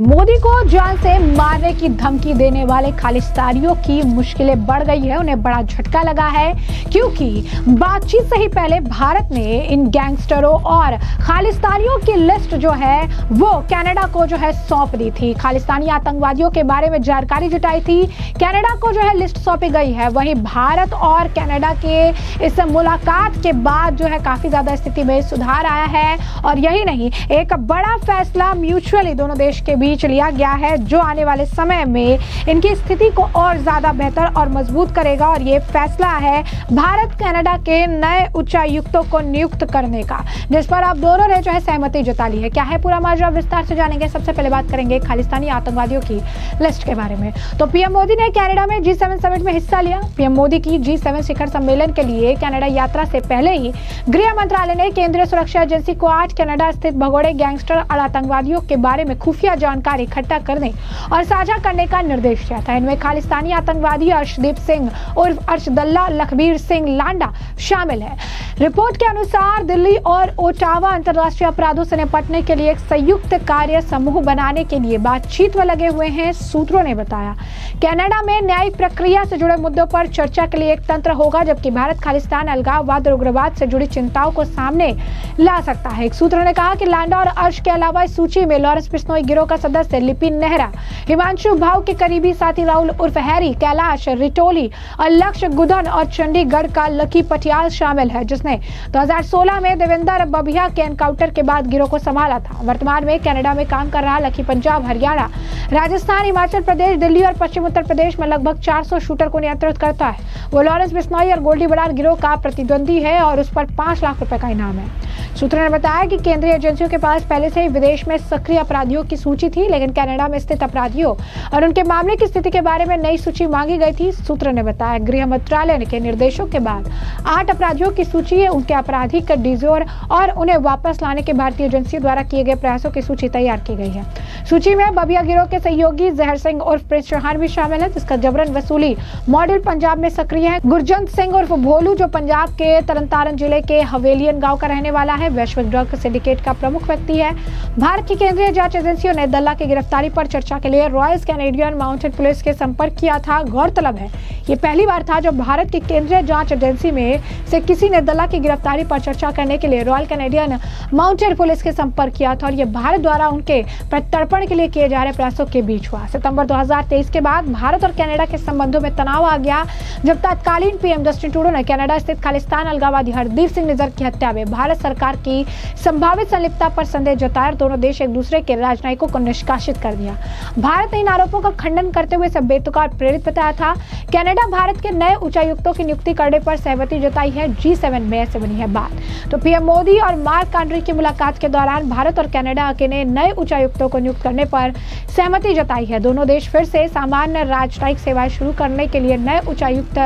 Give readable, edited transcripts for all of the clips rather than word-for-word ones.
मोदी को जान से मारने की धमकी देने वाले खालिस्तानियों की मुश्किलें बढ़ गई है। उन्हें बड़ा झटका लगा है क्योंकि बातचीत से ही पहले भारत ने इन गैंगस्टरों और खालिस्तानियों की लिस्ट जो है वो कनाडा को जो है सौंप दी थी। खालिस्तानी आतंकवादियों के बारे में जानकारी जुटाई थी, कनाडा को जो है लिस्ट सौंपी गई है। वहीं भारत और कनाडा के इस मुलाकात के बाद जो है काफी ज्यादा स्थिति में सुधार आया है और यही नहीं, एक बड़ा फैसला म्यूचुअली दोनों देश के बीच लिया गया है जो आने वाले समय में इनकी स्थिति को और ज्यादा बेहतर और मजबूत करेगा। और ये फैसला है भारत कनाडा के नए उच्चायुक्तों को नियुक्त करने का, जिस पर अब दोनों ने जो है सहमति जता ली है। क्या है पूरा माजरा, विस्तार से जानेंगे। सबसे पहले बात करेंगे खालिस्तानी आतंकवादियों की लिस्ट के बारे में। तो पीएम मोदी ने कनाडा में G7 समिट में हिस्सा लिया। पीएम मोदी की G7 शिखर सम्मेलन के लिए कनाडा यात्रा से पहले ही गृह मंत्रालय ने केंद्रीय सुरक्षा एजेंसी को 8 कनाडा स्थित भगोड़े गैंगस्टर और आतंकवादियों के बारे में खुफिया जानकारी इकट्ठा करने और साझा करने का निर्देश दिया था। इनमें खालिस्तानी आतंकवादी अर्शदीप सिंह उर्फ अर्शदुल्ला लखबीर सिंह लांडा शामिल है। रिपोर्ट के अनुसार दिल्ली और ओटावा अंतर्राष्ट्रीय अपराधों से निपटने के लिए एक संयुक्त कार्य समूह बनाने के लिए बातचीत में लगे हुए हैं, सूत्रों ने बताया। कनाडा में न्यायिक प्रक्रिया से जुड़े मुद्दों पर चर्चा के लिए एक तंत्र होगा, जबकि भारत खालिस्तान, अलगाववाद और उग्रवाद से जुड़ी चिंताओं को सामने ला सकता है। एक सूत्र ने कहा कि लांडा और अर्श के अलावा इस सूची में लॉरेंस बिश्नोई गिरोह का सदस्य लिपिन नेहरा, हिमांशु भाव के करीबी साथी राहुल उर्फ हैरी, कैलाश रिटोली और लक्ष्य गुदन और चंडीगढ़ का लकी पटियाल शामिल है, जिसने 2016 में देवेंद्र बबिया के एनकाउंटर के बाद गिरोह को संभाला था। वर्तमान में कनाडा में काम कर रहा लकी पंजाब, हरियाणा, राजस्थान, हिमाचल प्रदेश, दिल्ली और पश्चिम उत्तर प्रदेश में लगभग 400 शूटर को नियंत्रित करता है। वो लॉरेंस बिश्नोई और गोल्डी बरार गिरोह का प्रतिद्वंदी है और उस पर 5 लाख रुपए का इनाम है। सूत्रों ने बताया कि केंद्रीय एजेंसियों के पास पहले से ही विदेश में सक्रिय अपराधियों की सूची थी, लेकिन कनाडा में स्थित अपराधियों और उनके मामले की स्थिति के बारे में नई सूची मांगी गई थी। सूत्र ने बताया गृह मंत्रालय के निर्देशों के बाद 8 अपराधियों की सूची है, उनके आपराधिक डिजोर और उन्हें वापस लाने के भारतीय एजेंसियों द्वारा किए गए प्रयासों की सूची तैयार की गई है। सूची में बबिया गिरोह के सहयोगी जहर सिंह उर्फ प्रिंस चौहान भी शामिल है, जिसका जबरन वसूली मॉडल पंजाब में सक्रिय है। गुरजंत सिंह उर्फ भोलू, जो पंजाब के तरनतारन जिले के हवेलियन गांव का रहने वाला है, वैश्विक ड्रग सिंडिकेट का प्रमुख व्यक्ति है। भारत की केंद्रीय जांच एजेंसियों ने दल्ला की गिरफ्तारी पर चर्चा के लिए रॉयल कैनेडियन माउंटेड पुलिस के संपर्क किया था। गौरतलब है ये पहली बार था जब भारत की केंद्रीय जांच एजेंसी में से किसी ने दल्ला की गिरफ्तारी पर चर्चा करने के लिए रॉयल कैनेडियन माउंटेड पुलिस के संपर्क किया था और ये भारत द्वारा उनके प्रत्यर्पण के लिए किए जा रहे प्रयासों के बीच हुआ। सितंबर 2023 के बाद भारत और कनाडा के संबंधों में तनाव आ गया, जब तत्कालीन पीएम जस्टिन ट्रूडो ने कनाडा स्थित खालिस्तान अलगाववादी हरदीप सिंह निज्जर की हत्या में भारत सरकार की संभावित संलिप्तता पर संदेह जताया। दोनों देश एक दूसरे के राजनयिकों को निष्कासित कर दिया। भारत ने इन आरोपों का खंडन करते हुए इसे बेतुका और प्रेरित बताया था। कनाडा भारत के नए उच्चायुक्तों की नियुक्ति करने पर सहमति जताई है। G7 में ऐसे बनी है बात। तो पीएम मोदी और मार्क कार्नी की मुलाकात के दौरान भारत और कनाडा के नए उच्चायुक्तों को नियुक्त करने पर सहमति जताई है। दोनों देश फिर से सामान्य राजनयिक सेवाएं शुरू करने के लिए नए उच्चायुक्त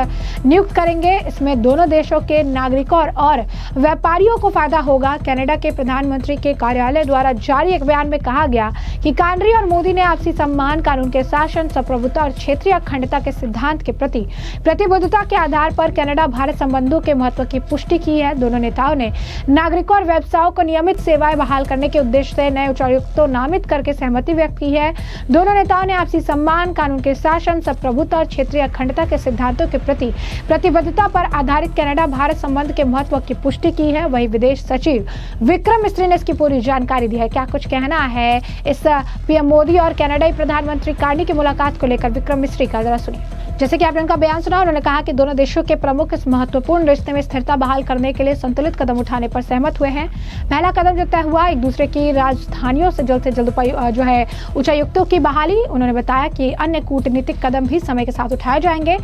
नियुक्त करेंगे। इसमें दोनों देशों के नागरिकों और व्यापारियों को फायदा होगा। कनाडा के प्रधानमंत्री के कार्यालय द्वारा जारी एक बयान में कहा गया कि कार्नी और मोदी ने आपसी सम्मान, कानून के शासन, संप्रभुता और क्षेत्रीय अखंडता के सिद्धांत के प्रति प्रतिबद्धता के आधार पर कनाडा भारत संबंधों के महत्व की पुष्टि की है। दोनों नेताओं ने नागरिकों और व्यवसायों को नियमित सेवाएं बहाल करने के उद्देश्य से नए उच्चायुक्तों नामित करके सहमति व्यक्त की है। दोनों नेताओं ने आपसी सम्मान, कानून के शासन, संप्रभुता और क्षेत्रीय अखंडता के सिद्धांतों के प्रति प्रतिबद्धता पर आधारित कनाडा भारत संबंध के महत्व की पुष्टि की है। वही विदेश सचिव विक्रम मिस्री ने इसकी पूरी जानकारी दी है। क्या कुछ कहना है इस पीएम मोदी और कनाडाई प्रधानमंत्री कार्नी की मुलाकात को लेकर, विक्रम मिस्री का जरा सुनिए। जैसे कि आपने उनका बयान सुना, उन्होंने कहा कि दोनों देशों के प्रमुख इस महत्वपूर्ण रिश्ते में स्थिरता बहाल करने के लिए संतुलित कदम उठाने पर सहमत हुए हैं। पहला कदम जो तय हुआ, एक दूसरे की राजधानियों से जल्द जो है उच्चायुक्तों की बहाली। उन्होंने बताया कि अन्य कूटनीतिक कदम भी समय के साथ उठाए जाएंगे।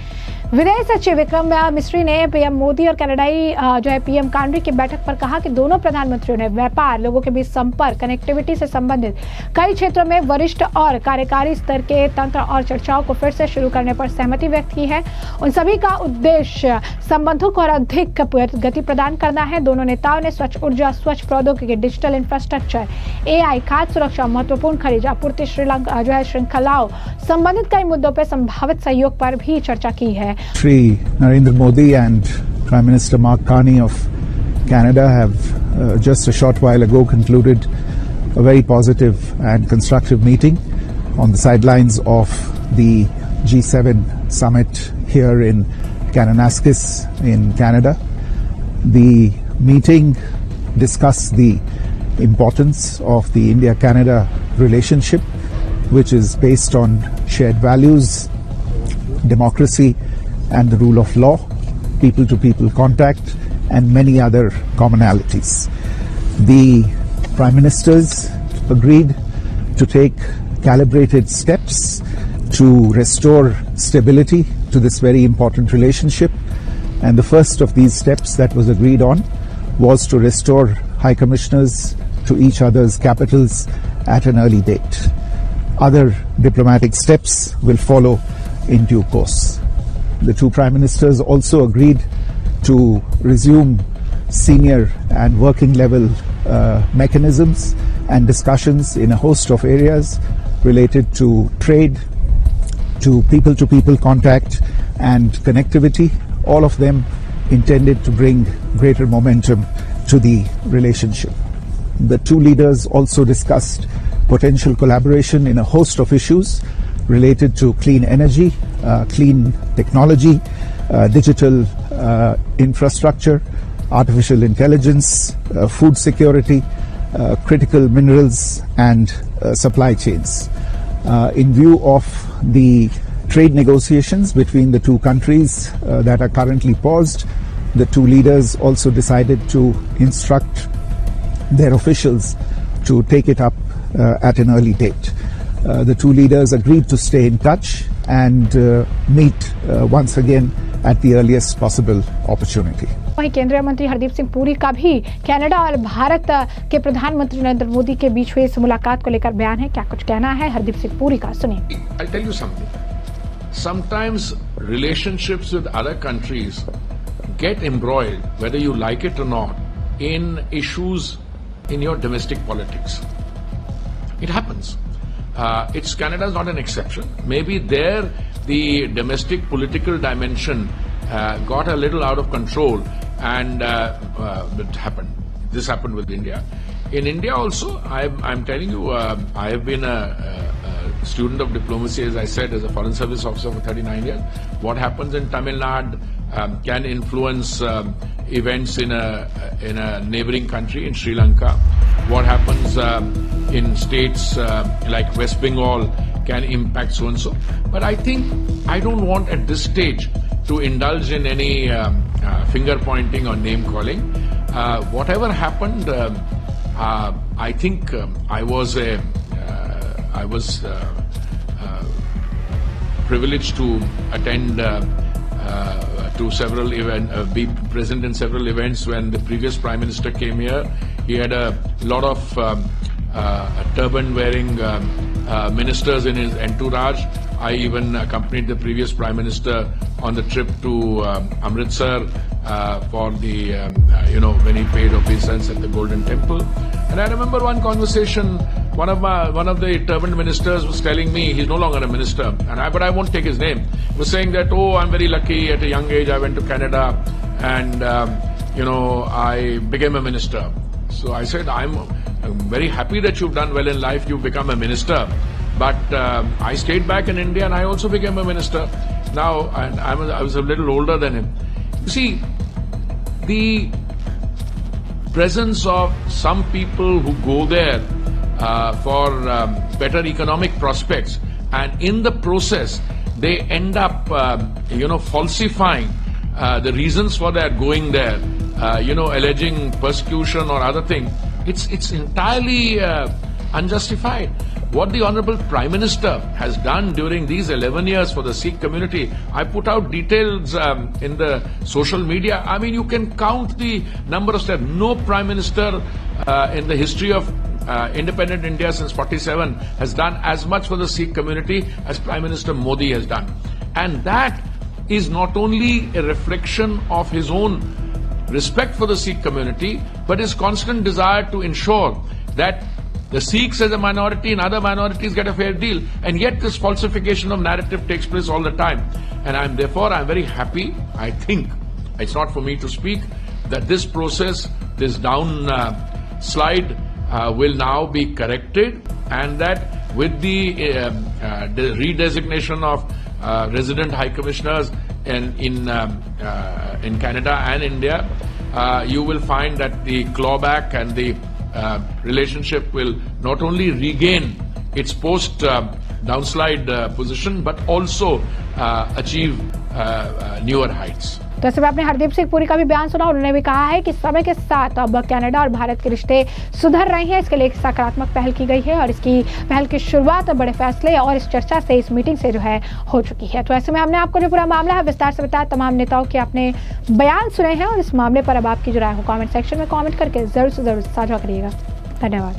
विदेश सचिव विक्रम मिस्री ने पीएम मोदी और कनाडाई जो है पीएम कार्नी की बैठक पर कहा कि दोनों प्रधानमंत्रियों ने व्यापार, लोगों के बीच संपर्क, कनेक्टिविटी से संबंधित कई क्षेत्रों में वरिष्ठ और कार्यकारी स्तर के तंत्र और चर्चाओं को फिर से शुरू करने पर सहमति व्यक्त की है। उन सभी का उद्देश्य संबंधों को और अधिक गति प्रदान करना है। दोनों नेताओं ने स्वच्छ ऊर्जा, स्वच्छ प्रौद्योगिकी, डिजिटल इंफ्रास्ट्रक्चर, AI, खाद्य सुरक्षा, महत्वपूर्ण खनिज आपूर्ति श्रृंखलाओं संबंधित कई मुद्दों पर संभावित सहयोग पर भी चर्चा की है। Shri Narendra Modi and Prime Minister Mark Carney of Canada have just a short while ago concluded a very positive and constructive meeting on the sidelines of the G7 summit here in Kananaskis in Canada. The meeting discussed the importance of the India-Canada relationship, which is based on shared values, democracy and the rule of law, people-to-people contact, and many other commonalities. The Prime Ministers agreed to take calibrated steps to restore stability to this very important relationship. And the first of these steps that was agreed on was to restore High Commissioners to each other's capitals at an early date. Other diplomatic steps will follow in due course. The two Prime Ministers also agreed to resume senior and working level mechanisms and discussions in a host of areas related to trade, to people contact and connectivity, all of them intended to bring greater momentum to the relationship. The two leaders also discussed potential collaboration in a host of issues related to clean energy, clean technology, digital infrastructure, artificial intelligence, food security, critical minerals and supply chains. In view of the trade negotiations between the two countries that are currently paused, the two leaders also decided to instruct their officials to take it up at an early date. The two leaders agreed to stay in touch and meet once again at the earliest possible opportunity. वहीं केंद्रीय मंत्री हरदीप सिंह पुरी का भी Canada और भारत के प्रधानमंत्री नरेंद्र मोदी के बीच हुई इस मुलाकात को लेकर बयान है। क्या कुछ कहना है हरदीप सिंह पुरी का, सुनिए। I'll tell you something. Sometimes relationships with other countries get embroiled, whether you like it or not, in issues in your domestic politics. It happens. Canada is not an exception. Maybe there the domestic political dimension got a little out of control, and it happened. This happened with India. In India also, I'm telling you, I have been a student of diplomacy, as I said, as a foreign service officer for 39 years. What happens in Tamil Nadu can influence events in a neighboring country, in Sri Lanka. What happens in states like West Bengal can impact so and so. But I think I don't want at this stage to indulge in any finger pointing or name calling. Whatever happened, I think I was privileged to attend to several events, be present in several events. When the previous Prime Minister came here, he had a lot of turban-wearing ministers in his entourage. I even accompanied the previous Prime Minister on the trip to Amritsar for the, when he paid obeisance at the Golden Temple. And I remember one conversation, one of the turbaned ministers was telling me, he's no longer a minister, but I won't take his name, was saying that, I'm very lucky, at a young age I went to Canada and, I became a minister. So I said, I'm very happy that you've done well in life, you've become a minister. But I stayed back in India and I also became a minister. Now, and I was a little older than him. You see, the presence of some people who go there for better economic prospects, and in the process, they end up, falsifying the reasons for their going there, alleging persecution or other thing. It's entirely unjustified. What the Honorable Prime Minister has done during these 11 years for the Sikh community, I put out details in the social media. I mean, you can count the number of steps. No Prime Minister in the history of independent India since 47 has done as much for the Sikh community as Prime Minister Modi has done. And that is not only a reflection of his own respect for the Sikh community, but his constant desire to ensure that the Sikhs as a minority and other minorities get a fair deal. And yet this falsification of narrative takes place all the time. And I'm very happy, I think, it's not for me to speak, that this process, this down slide will now be corrected, and that with the redesignation of resident high commissioners in Canada and India, you will find that the clawback and the relationship will not only regain its post downslide position but also achieve newer heights. तो ऐसे में आपने हरदीप सिंह पुरी का भी बयान सुना। उन्होंने भी कहा है कि समय के साथ अब कनाडा और भारत के रिश्ते सुधर रहे हैं। इसके लिए एक सकारात्मक पहल की गई है और इसकी पहल की शुरुआत बड़े फैसले और इस चर्चा से, इस मीटिंग से जो है हो चुकी है। तो ऐसे में हमने आपको जो पूरा मामला है विस्तार से बताया, तमाम नेताओं के अपने बयान सुने हैं और इस मामले पर अब आपकी जो राय हो कमेंट सेक्शन में कमेंट करके जरूर से जरूर साझा करिएगा। धन्यवाद।